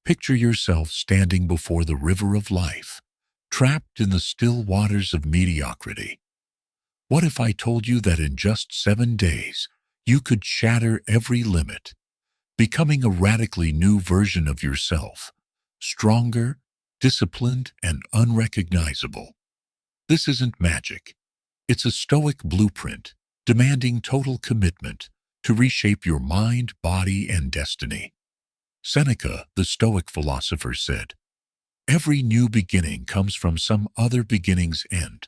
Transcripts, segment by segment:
Picture yourself standing before the river of life, trapped in the still waters of mediocrity. What if I told you that in just 7 days, you could shatter every limit, becoming a radically new version of yourself, stronger, disciplined, and unrecognizable? This isn't magic. It's a Stoic blueprint demanding total commitment to reshape your mind, body, and destiny. Seneca, the Stoic philosopher, said, "Every new beginning comes from some other beginning's end."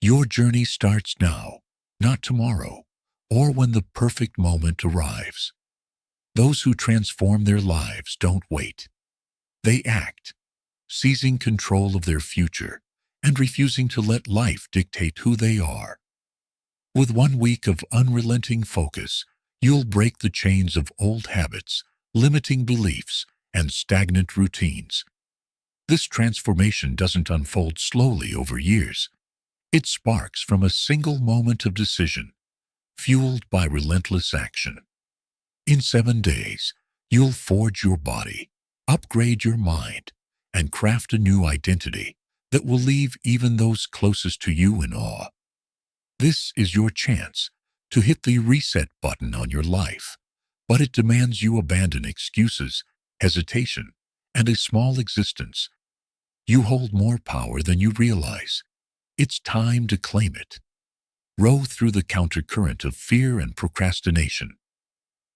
Your journey starts now, not tomorrow, or when the perfect moment arrives. Those who transform their lives don't wait. They act, seizing control of their future and refusing to let life dictate who they are. With 1 week of unrelenting focus, you'll break the chains of old habits, limiting beliefs, and stagnant routines. This transformation doesn't unfold slowly over years. It sparks from a single moment of decision, fueled by relentless action. In 7 days, you'll forge your body, upgrade your mind, and craft a new identity that will leave even those closest to you in awe. This is your chance to hit the reset button on your life, but it demands you abandon excuses, hesitation, and a small existence. You hold more power than you realize. It's time to claim it. Row through the countercurrent of fear and procrastination.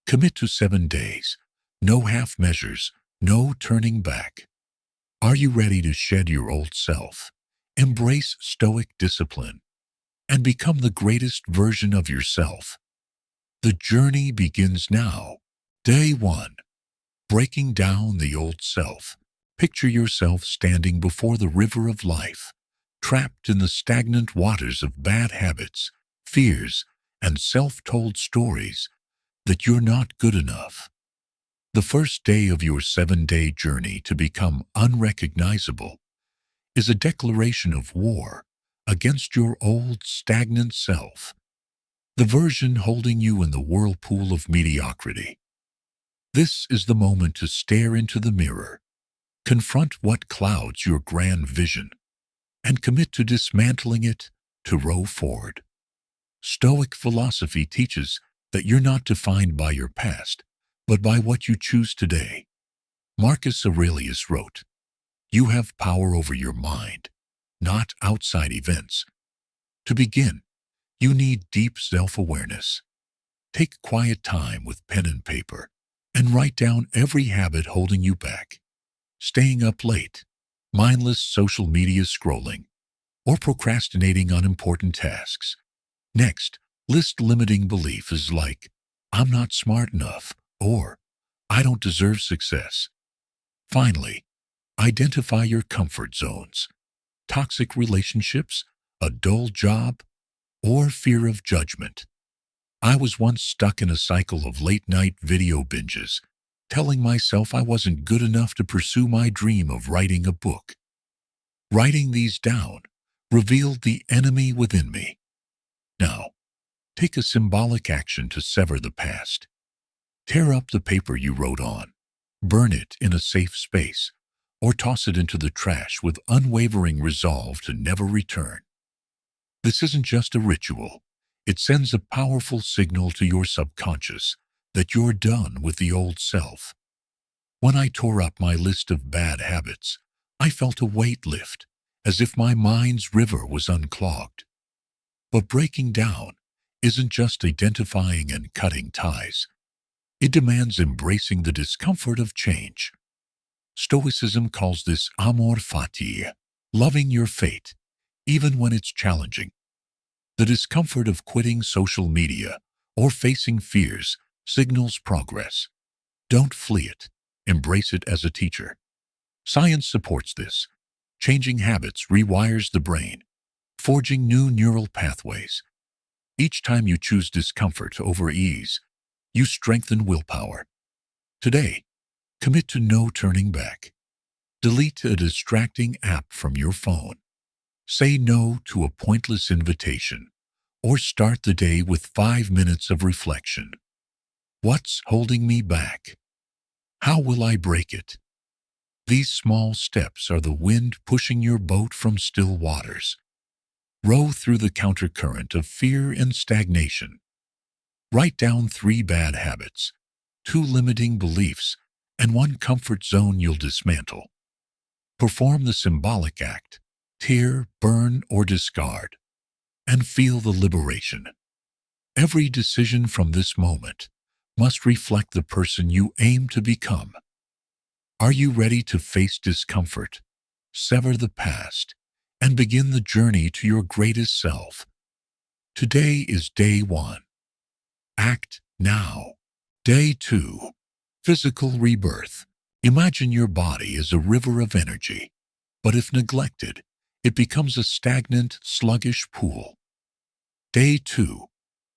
Commit to 7 days. No half measures, no turning back. Are you ready to shed your old self, embrace Stoic discipline, and become the greatest version of yourself? The journey begins now. Day 1. Breaking down the old self. Picture yourself standing before the river of life, trapped in the stagnant waters of bad habits, fears, and self-told stories that you're not good enough. The first day of your 7-day journey to become unrecognizable is a declaration of war against your old stagnant self, the version holding you in the whirlpool of mediocrity. This is the moment to stare into the mirror, confront what clouds your grand vision, and commit to dismantling it to row forward. Stoic philosophy teaches that you're not defined by your past, but by what you choose today. Marcus Aurelius wrote, "You have power over your mind, not outside events." To begin, you need deep self-awareness. Take quiet time with pen and paper and write down every habit holding you back. Staying up late, mindless social media scrolling, or procrastinating on important tasks. Next, list limiting beliefs like, "I'm not smart enough," or "I don't deserve success." Finally, identify your comfort zones: toxic relationships, a dull job, or fear of judgment. I was once stuck in a cycle of late-night video binges, telling myself I wasn't good enough to pursue my dream of writing a book. Writing these down revealed the enemy within me. Now, take a symbolic action to sever the past. Tear up the paper you wrote on, burn it in a safe space, or toss it into the trash with unwavering resolve to never return. This isn't just a ritual. It sends a powerful signal to your subconscious that you're done with the old self. When I tore up my list of bad habits, I felt a weight lift, as if my mind's river was unclogged. But breaking down isn't just identifying and cutting ties. It demands embracing the discomfort of change. Stoicism calls this amor fati, loving your fate, even when it's challenging. The discomfort of quitting social media or facing fears signals progress. Don't flee it. Embrace it as a teacher. Science supports this. Changing habits rewires the brain, forging new neural pathways. Each time you choose discomfort over ease, you strengthen willpower. Today, commit to no turning back. Delete a distracting app from your phone. Say no to a pointless invitation, or start the day with 5 minutes of reflection. What's holding me back? How will I break it? These small steps are the wind pushing your boat from still waters. Row through the countercurrent of fear and stagnation. Write down 3 bad habits, 2 limiting beliefs, and 1 comfort zone you'll dismantle. Perform the symbolic act, tear, burn, or discard, and feel the liberation. Every decision from this moment must reflect the person you aim to become. Are you ready to face discomfort, sever the past, and begin the journey to your greatest self? Today is day 1. Act now. Day 2. Physical rebirth. Imagine your body as a river of energy, but if neglected, it becomes a stagnant, sluggish pool. Day 2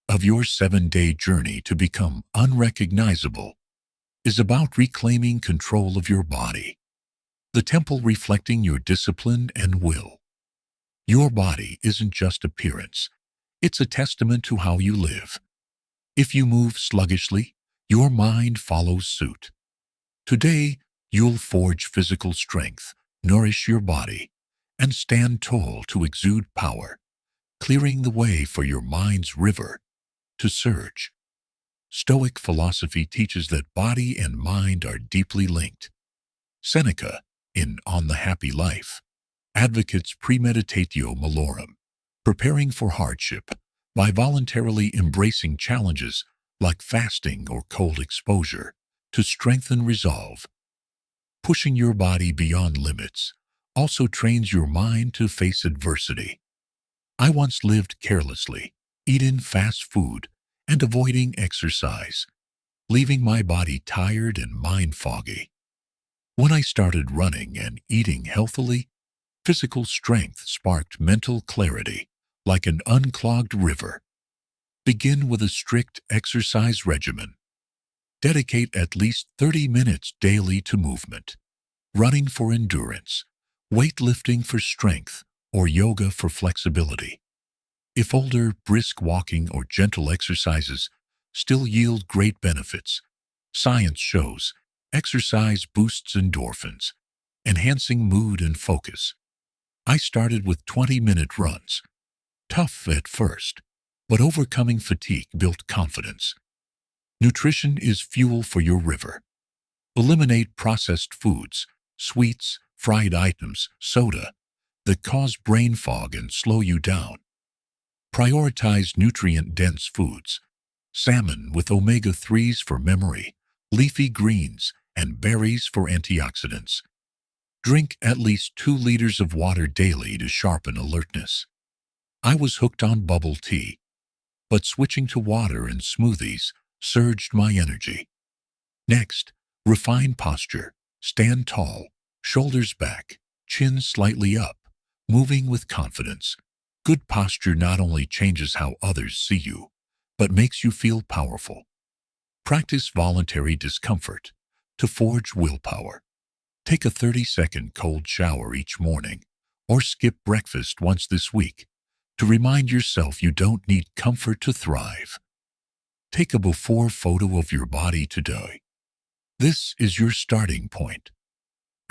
of your 7-day journey to become unrecognizable is about reclaiming control of your body, the temple reflecting your discipline and will. Your body isn't just appearance, it's a testament to how you live. If you move sluggishly, your mind follows suit. Today, you'll forge physical strength, nourish your body, and stand tall to exude power, clearing the way for your mind's river to surge. Stoic philosophy teaches that body and mind are deeply linked. Seneca, in On the Happy Life, advocates premeditatio malorum, preparing for hardship by voluntarily embracing challenges like fasting or cold exposure to strengthen resolve. Pushing your body beyond limits also trains your mind to face adversity. I once lived carelessly, eating fast food, and avoiding exercise, leaving my body tired and mind foggy. When I started running and eating healthily, physical strength sparked mental clarity like an unclogged river. Begin with a strict exercise regimen. Dedicate at least 30 minutes daily to movement, running for endurance, weightlifting for strength, or yoga for flexibility. If older, brisk walking or gentle exercises still yield great benefits, science shows exercise boosts endorphins, enhancing mood and focus. I started with 20-minute runs. Tough at first, but overcoming fatigue built confidence. Nutrition is fuel for your river. Eliminate processed foods, sweets, fried items, soda that cause brain fog and slow you down. Prioritize nutrient-dense foods, salmon with omega-3s for memory, leafy greens, and berries for antioxidants. Drink at least 2 liters of water daily to sharpen alertness. I was hooked on bubble tea, but switching to water and smoothies surged my energy. Next, refine posture. Stand tall, shoulders back, chin slightly up, moving with confidence. Good posture not only changes how others see you, but makes you feel powerful. Practice voluntary discomfort to forge willpower. Take a 30-second cold shower each morning, or skip breakfast once this week to remind yourself you don't need comfort to thrive. Take a before photo of your body today. This is your starting point.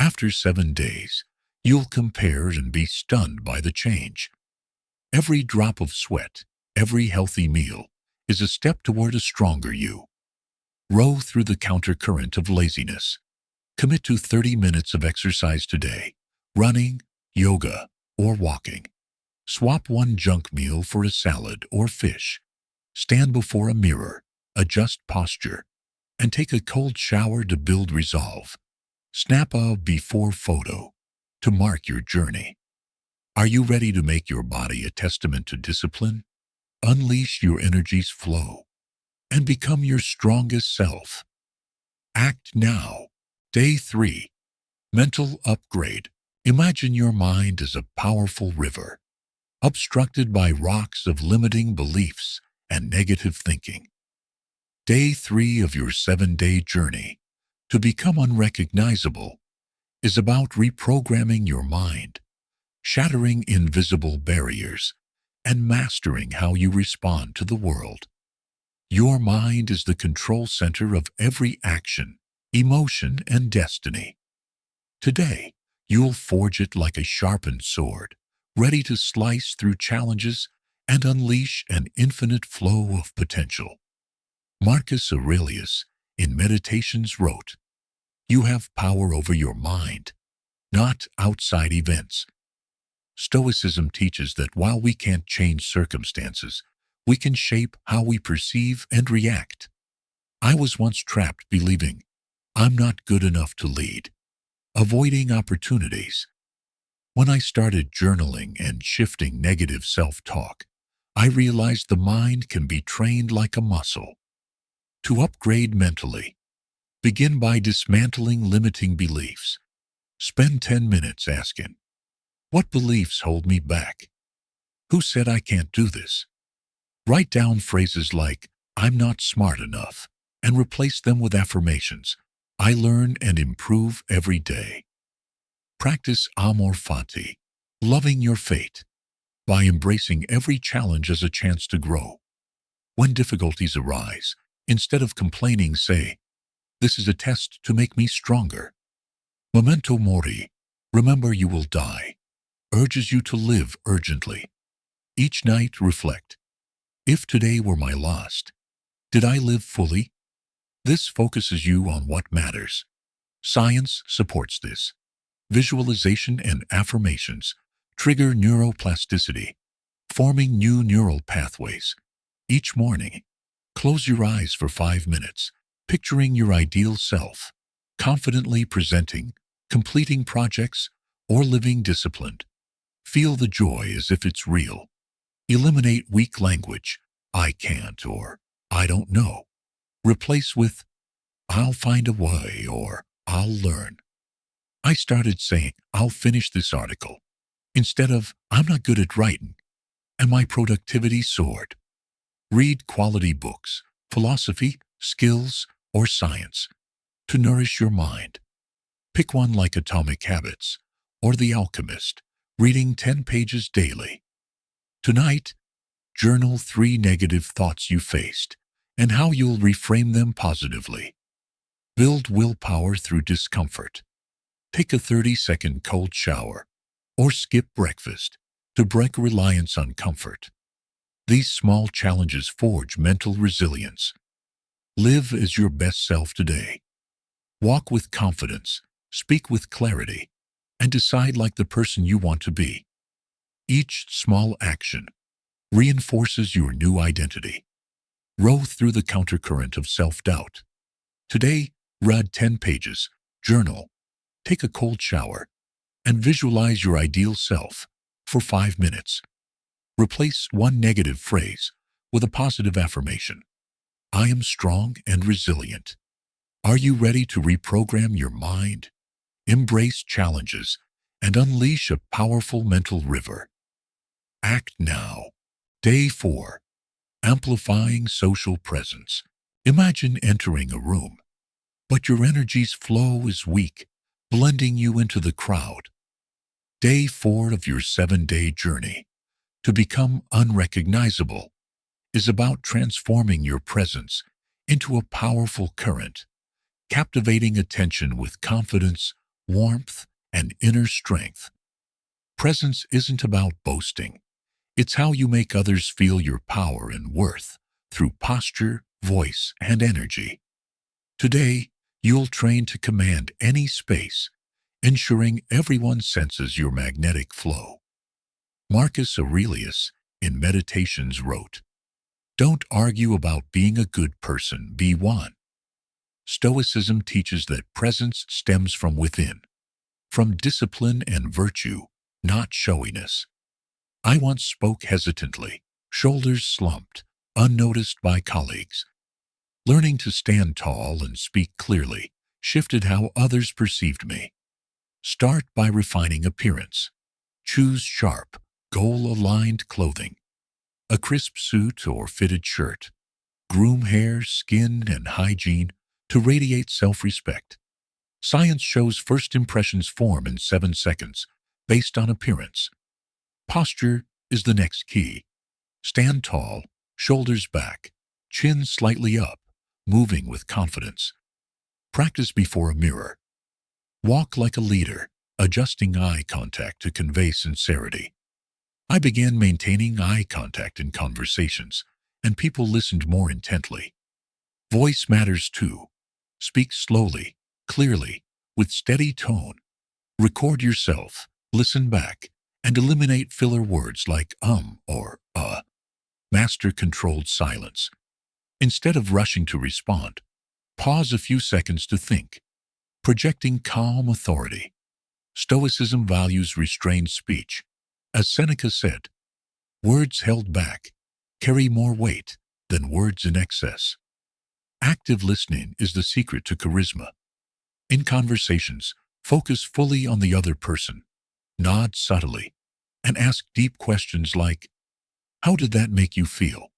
After 7 days, you'll compare and be stunned by the change. Every drop of sweat, every healthy meal, is a step toward a stronger you. Row through the countercurrent of laziness. Commit to 30 minutes of exercise today, running, yoga, or walking. Swap 1 junk meal for a salad or fish. Stand before a mirror, adjust posture, and take a cold shower to build resolve. Snap a before photo to mark your journey. Are you ready to make your body a testament to discipline? Unleash your energy's flow and become your strongest self. Act now. Day 3. Mental upgrade. Imagine your mind as a powerful river, obstructed by rocks of limiting beliefs and negative thinking. Day 3 of your 7-day journey to become unrecognizable is about reprogramming your mind, shattering invisible barriers, and mastering how you respond to the world. Your mind is the control center of every action, emotion, and destiny. Today, you'll forge it like a sharpened sword, ready to slice through challenges and unleash an infinite flow of potential. Marcus Aurelius, in Meditations, wrote, "You have power over your mind, not outside events." Stoicism teaches that while we can't change circumstances, we can shape how we perceive and react. I was once trapped believing, "I'm not good enough to lead," avoiding opportunities. When I started journaling and shifting negative self-talk, I realized the mind can be trained like a muscle. To upgrade mentally, begin by dismantling limiting beliefs. Spend 10 minutes asking, what beliefs hold me back? Who said I can't do this? Write down phrases like, "I'm not smart enough," and replace them with affirmations, "I learn and improve every day." Practice amor fati, loving your fate, by embracing every challenge as a chance to grow. When difficulties arise, instead of complaining, say, "This is a test to make me stronger." Memento mori, remember you will die, urges you to live urgently. Each night reflect, if today were my last, did I live fully? This focuses you on what matters. Science supports this. Visualization and affirmations trigger neuroplasticity, forming new neural pathways. Each morning, close your eyes for 5 minutes, picturing your ideal self, confidently presenting, completing projects, or living disciplined. Feel the joy as if it's real. Eliminate weak language, "I can't" or "I don't know." Replace with, "I'll find a way" or "I'll learn." I started saying, "I'll finish this article," instead of, "I'm not good at writing," and my productivity soared. Read quality books, philosophy, skills, or science, to nourish your mind. Pick one like Atomic Habits or The Alchemist, reading 10 pages daily. Tonight, journal 3 negative thoughts you faced and how you'll reframe them positively. Build willpower through discomfort. Take a 30-second cold shower or skip breakfast to break reliance on comfort. These small challenges forge mental resilience. Live as your best self today. Walk with confidence, speak with clarity, and decide like the person you want to be. Each small action reinforces your new identity. Row through the countercurrent of self-doubt. Today, read 10 pages, journal, take a cold shower, and visualize your ideal self for 5 minutes. Replace one negative phrase with a positive affirmation. I am strong and resilient. Are you ready to reprogram your mind, embrace challenges, and unleash a powerful mental river? Act now. Day 4. Amplifying social presence. Imagine entering a room, but your energy's flow is weak, blending you into the crowd. Day 4 of your 7-day journey to become unrecognizable is about transforming your presence into a powerful current, captivating attention with confidence, warmth, and inner strength. Presence isn't about boasting. It's how you make others feel your power and worth through posture, voice, and energy. Today, you'll train to command any space, ensuring everyone senses your magnetic flow. Marcus Aurelius, in Meditations, wrote, "Don't argue about being a good person, be one." Stoicism teaches that presence stems from within, from discipline and virtue, not showiness. I once spoke hesitantly, shoulders slumped, unnoticed by colleagues. Learning to stand tall and speak clearly shifted how others perceived me. Start by refining appearance. Choose sharp, goal-aligned clothing, a crisp suit or fitted shirt. Groom hair, skin, and hygiene to radiate self-respect. Science shows first impressions form in 7 seconds based on appearance. Posture is the next key. Stand tall, shoulders back, chin slightly up, moving with confidence. Practice before a mirror. Walk like a leader, adjusting eye contact to convey sincerity. I began maintaining eye contact in conversations, and people listened more intently. Voice matters too. Speak slowly, clearly, with steady tone. Record yourself, listen back, and eliminate filler words like or Master controlled silence. Instead of rushing to respond, pause a few seconds to think, projecting calm authority. Stoicism values restrained speech. As Seneca said, words held back carry more weight than words in excess. Active listening is the secret to charisma. In conversations, focus fully on the other person, nod subtly, and ask deep questions like, how did that make you feel?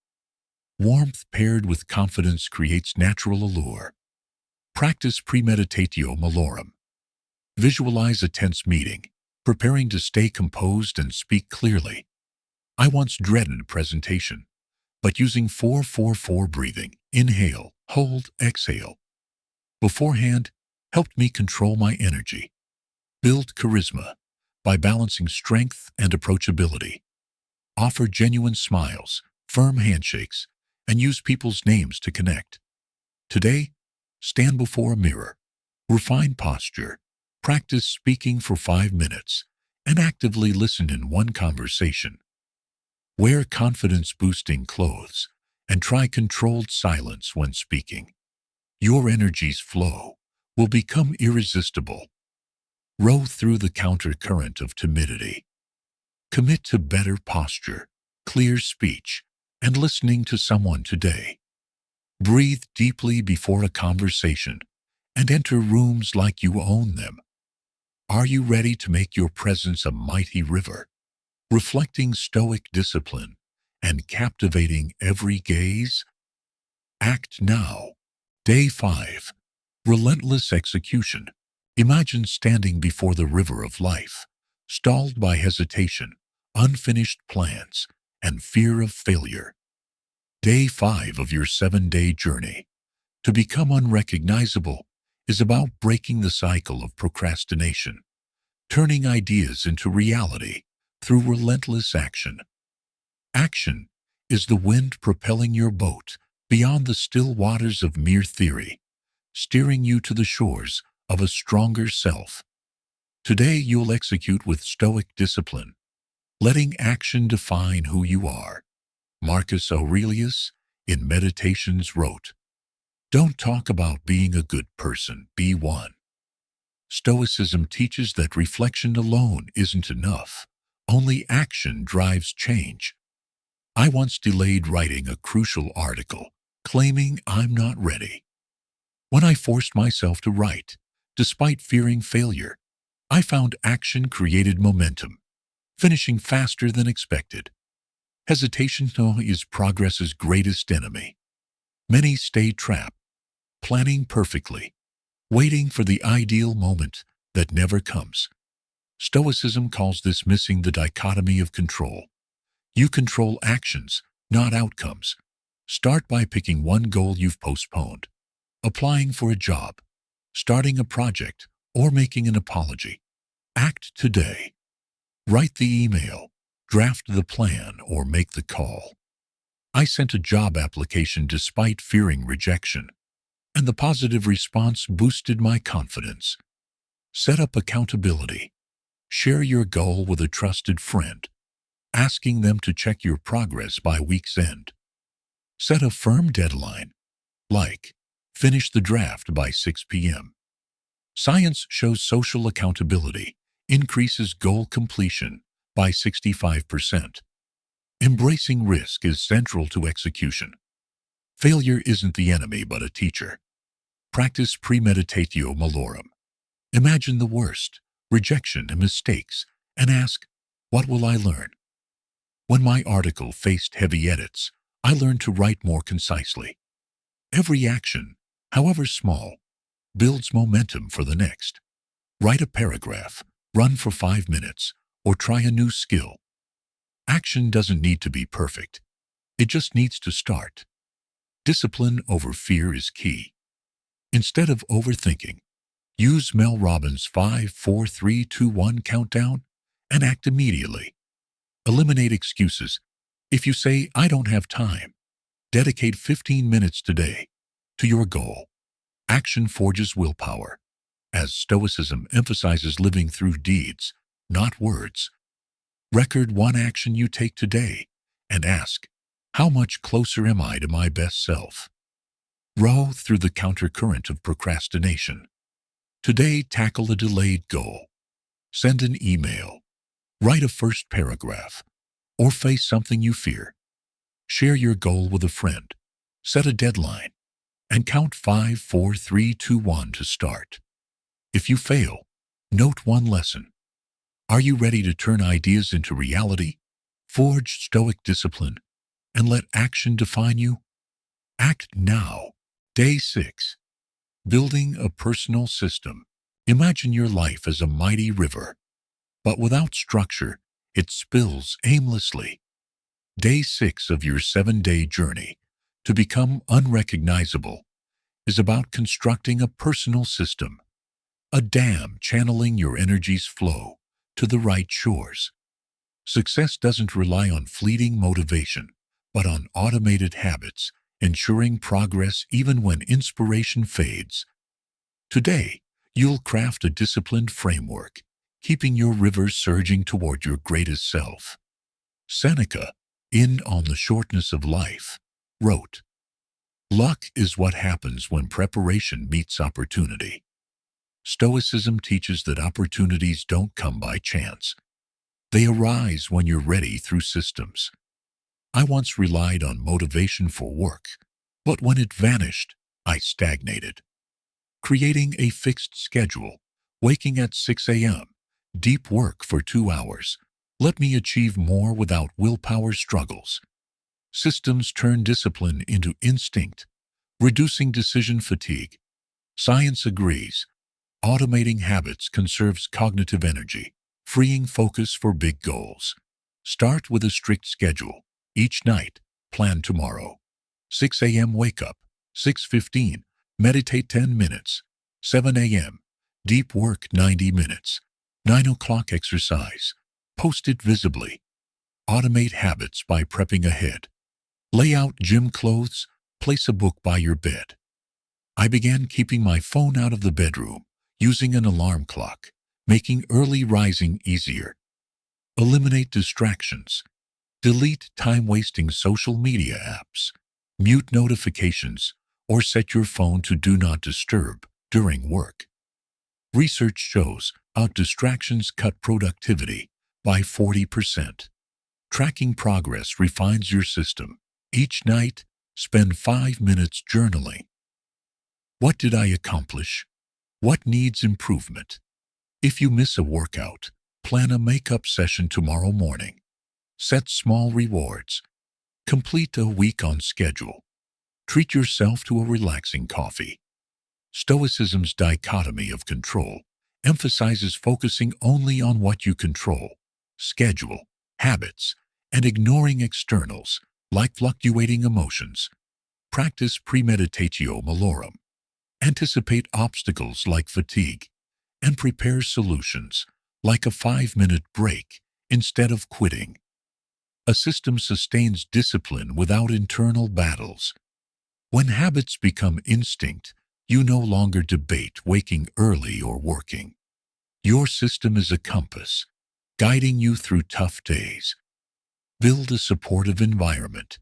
Warmth paired with confidence creates natural allure. Practice premeditatio malorum. Visualize a tense meeting, preparing to stay composed and speak clearly. I once dreaded a presentation, but using 4-4-4 breathing, inhale, hold, exhale, beforehand, helped me control my energy. Build charisma by balancing strength and approachability. Offer genuine smiles, firm handshakes, and use people's names to connect. Today, stand before a mirror, refine posture, practice speaking for 5 minutes, and actively listen in one conversation. Wear confidence-boosting clothes and try controlled silence when speaking. Your energy's flow will become irresistible. Row through the counter-current of timidity. Commit to better posture, clear speech, and listening to someone today. Breathe deeply before a conversation and enter rooms like you own them. Are you ready to make your presence a mighty river, reflecting stoic discipline and captivating every gaze? Act now. Day 5. Relentless execution. Imagine standing before the river of life, stalled by hesitation, unfinished plans, and fear of failure. Day 5 of your 7-day journey. To become unrecognizable is about breaking the cycle of procrastination, turning ideas into reality through relentless action. Action is the wind propelling your boat beyond the still waters of mere theory, steering you to the shores of a stronger self. Today you'll execute with stoic discipline, letting action define who you are. Marcus Aurelius, in Meditations, wrote, "Don't talk about being a good person, be one." Stoicism teaches that reflection alone isn't enough. Only action drives change. I once delayed writing a crucial article, claiming I'm not ready. When I forced myself to write, despite fearing failure, I found action created momentum, finishing faster than expected. Hesitation is progress's greatest enemy. Many stay trapped, planning perfectly, waiting for the ideal moment that never comes. Stoicism calls this missing the dichotomy of control. You control actions, not outcomes. Start by picking one goal you've postponed, applying for a job, starting a project, or making an apology. Act today. Write the email, draft the plan, or make the call. I sent a job application despite fearing rejection, and the positive response boosted my confidence. Set up accountability. Share your goal with a trusted friend, asking them to check your progress by week's end. Set a firm deadline, like finish the draft by 6 p.m. Science shows social accountability increases goal completion by 65%. Embracing risk is central to execution. Failure isn't the enemy but a teacher. Practice premeditatio malorum. Imagine the worst, rejection and mistakes, and ask, what will I learn? When my article faced heavy edits, I learned to write more concisely. Every action, however small, builds momentum for the next. Write a paragraph, run for 5 minutes, or try a new skill. Action doesn't need to be perfect. It just needs to start. Discipline over fear is key. Instead of overthinking, Use Mel Robbins' 5, 4, 3, 2, 1 countdown and act immediately. Eliminate excuses. If you say, "I don't have time," dedicate 15 minutes today to your goal. Action forges willpower, as Stoicism emphasizes living through deeds, not words. Record one action you take today and ask, how much closer am I to my best self? Row through the countercurrent of procrastination. Today, tackle a delayed goal. Send an email. Write a first paragraph. Or face something you fear. Share your goal with a friend. Set a deadline. And count 5, 4, 3, 2, 1 to start. If you fail, note one lesson. Are you ready to turn ideas into reality? Forge stoic discipline and let action define you? Act now. Day 6. Building a personal system. Imagine your life as a mighty river, but without structure, it spills aimlessly. Day 6 of your 7-day journey to become unrecognizable is about constructing a personal system, a dam channeling your energy's flow to the right shores. Success doesn't rely on fleeting motivation, but on automated habits, ensuring progress even when inspiration fades. Today, you'll craft a disciplined framework, keeping your rivers surging toward your greatest self. Seneca, in On the Shortness of Life, wrote, "Luck is what happens when preparation meets opportunity." Stoicism teaches that opportunities don't come by chance. They arise when you're ready through systems. I once relied on motivation for work, but when it vanished, I stagnated. Creating a fixed schedule, waking at 6 a.m., deep work for 2 hours, let me achieve more without willpower struggles. Systems turn discipline into instinct, reducing decision fatigue. Science agrees. Automating habits conserves cognitive energy, freeing focus for big goals. Start with a strict schedule. Each night, plan tomorrow. 6 a.m. wake up. 6:15, meditate 10 minutes. 7 a.m., deep work 90 minutes. 9 o'clock exercise. Post it visibly. Automate habits by prepping ahead. Lay out gym clothes. Place a book by your bed. I began keeping my phone out of the bedroom, using an alarm clock, making early rising easier. Eliminate distractions. Delete time-wasting social media apps. Mute notifications, or set your phone to Do Not Disturb during work. Research shows how distractions cut productivity by 40%. Tracking progress refines your system. Each night, spend 5 minutes journaling. What did I accomplish? What needs improvement? If you miss a workout, plan a makeup session tomorrow morning. Set small rewards. Complete a week on schedule. Treat yourself to a relaxing coffee. Stoicism's dichotomy of control emphasizes focusing only on what you control, schedule, habits, and ignoring externals like fluctuating emotions. Practice premeditatio malorum. Anticipate obstacles like fatigue and prepare solutions like a 5-minute break instead of quitting. A system sustains discipline without internal battles. When habits become instinct, you no longer debate waking early or working. Your system is a compass, guiding you through tough days. Build a supportive environment.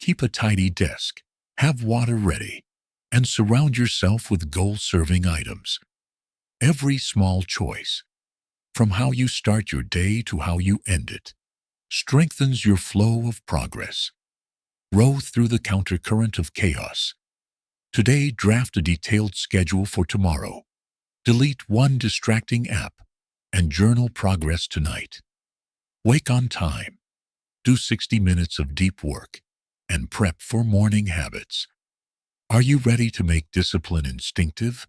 Keep a tidy desk, have water ready, and surround yourself with goal-serving items. Every small choice, from how you start your day to how you end it, strengthens your flow of progress. Row through the countercurrent of chaos. Today, draft a detailed schedule for tomorrow. Delete one distracting app and journal progress tonight. Wake on time. Do 60 minutes of deep work and prep for morning habits. Are you ready to make discipline instinctive?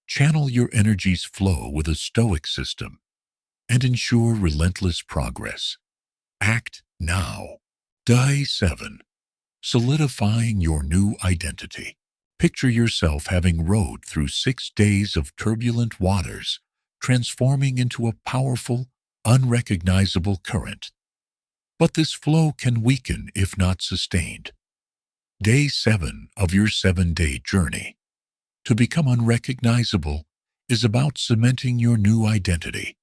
Channel your energy's flow with a stoic system and ensure relentless progress. Act now. Day 7. Solidifying your new identity. Picture yourself having rowed through 6 days of turbulent waters, transforming into a powerful, unrecognizable current. But this flow can weaken if not sustained. Day 7 of your 7-day journey to become unrecognizable is about cementing your new identity,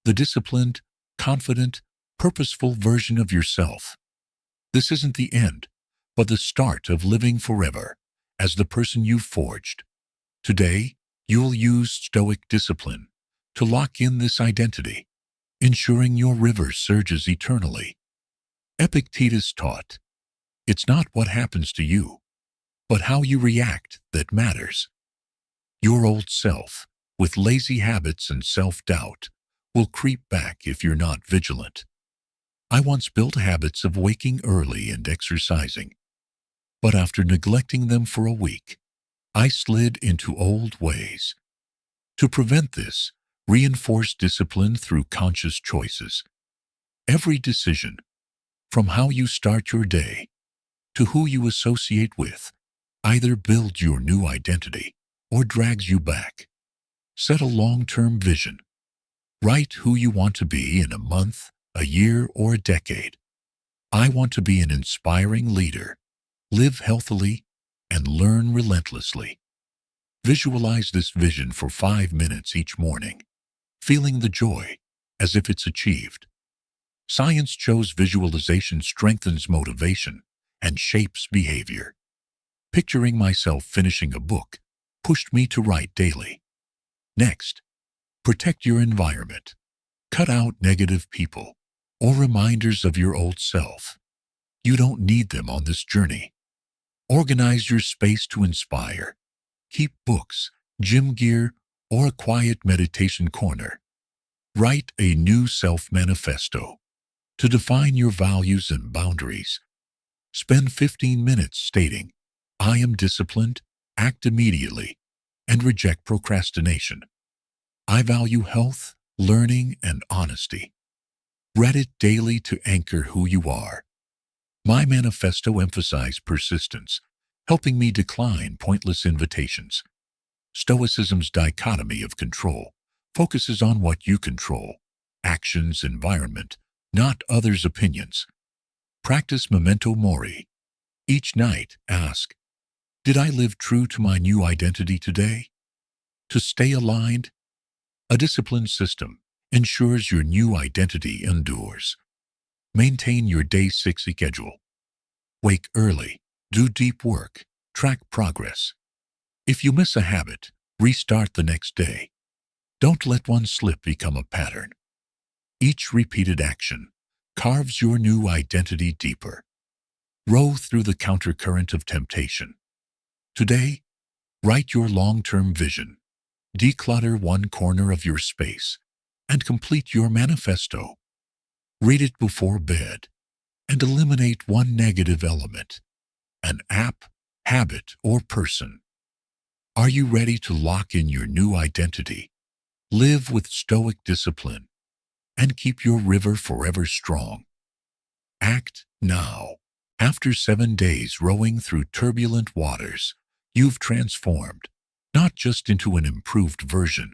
the disciplined, confident, purposeful version of yourself. This isn't the end, but the start of living forever as the person you've forged. Today, you'll use Stoic discipline to lock in this identity, ensuring your river surges eternally. Epictetus taught, "It's not what happens to you, but how you react that matters." Your old self, with lazy habits and self-doubt, will creep back if you're not vigilant. I once built habits of waking early and exercising, but after neglecting them for a week, I slid into old ways. To prevent this, reinforce discipline through conscious choices. Every decision, from how you start your day to who you associate with, either builds your new identity or drags you back. Set a long-term vision. Write who you want to be in a month, a year, or a decade. I want to be an inspiring leader, live healthily, and learn relentlessly. Visualize this vision for 5 minutes each morning, feeling the joy as if it's achieved. Science shows visualization strengthens motivation and shapes behavior. Picturing myself finishing a book pushed me to write daily. Next, protect your environment. Cut out negative people or reminders of your old self. You don't need them on this journey. Organize your space to inspire. Keep books, gym gear, or a quiet meditation corner. Write a new self-manifesto to define your values and boundaries. Spend 15 minutes stating, "I am disciplined, act immediately, and reject procrastination. I value health, learning, and honesty." Read it daily to anchor who you are. My manifesto emphasized persistence, helping me decline pointless invitations. Stoicism's dichotomy of control focuses on what you control, actions, environment, not others' opinions. Practice memento mori. Each night, ask, "Did I live true to my new identity today?" To stay aligned, a disciplined system ensures your new identity endures. Maintain your day 6 schedule. Wake early, do deep work, track progress. If you miss a habit, restart the next day. Don't let one slip become a pattern. Each repeated action carves your new identity deeper. Row through the countercurrent of temptation. Today, write your long-term vision, declutter one corner of your space, and complete your manifesto. Read it before bed and eliminate one negative element, an app, habit, or person. Are you ready to lock in your new identity, live with Stoic discipline, and keep your river forever strong? Act now. After 7 days rowing through turbulent waters, you've transformed, not just into an improved version,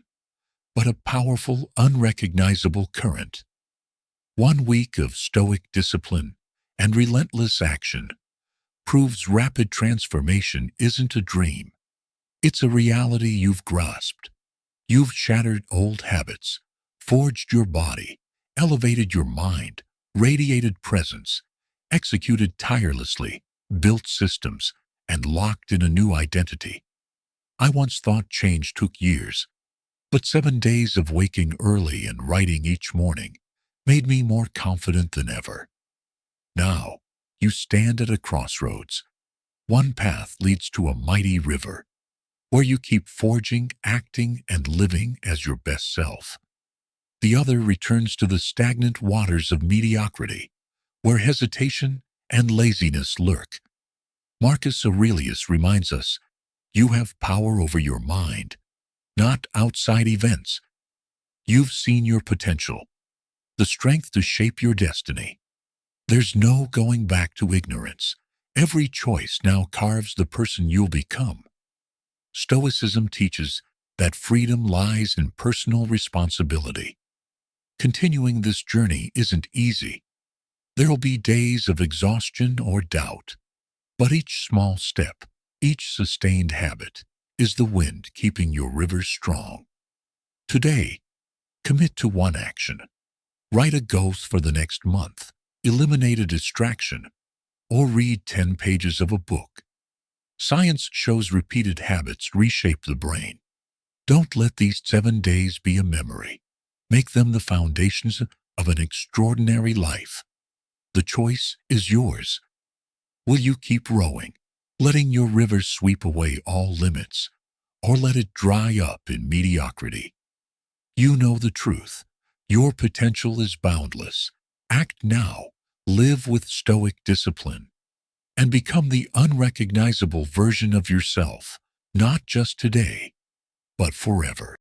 but a powerful, unrecognizable current. 1 week of Stoic discipline and relentless action proves rapid transformation isn't a dream. It's a reality you've grasped. You've shattered old habits, forged your body, elevated your mind, radiated presence, executed tirelessly, built systems, and locked in a new identity. I once thought change took years, but 7 days of waking early and writing each morning made me more confident than ever. Now, you stand at a crossroads. One path leads to a mighty river, where you keep forging, acting, and living as your best self. The other returns to the stagnant waters of mediocrity, where hesitation and laziness lurk. Marcus Aurelius reminds us, you have power over your mind, not outside events. You've seen your potential, the strength to shape your destiny. There's no going back to ignorance, Every choice now carves the person you'll become. Stoicism teaches that freedom lies in personal responsibility. Continuing this journey isn't easy. There'll be days of exhaustion or doubt, but each small step, each sustained habit, is the wind keeping your river strong. Today, commit to one action. Write a goal for the next month, eliminate a distraction, or read 10 pages of a book. Science shows repeated habits reshape the brain. Don't let these 7 days be a memory. Make them the foundations of an extraordinary life. The choice is yours. Will you keep rowing, letting your river sweep away all limits, or let it dry up in mediocrity? You know the truth. Your potential is boundless. Act now, live with stoic discipline, and become the unrecognizable version of yourself, not just today, but forever.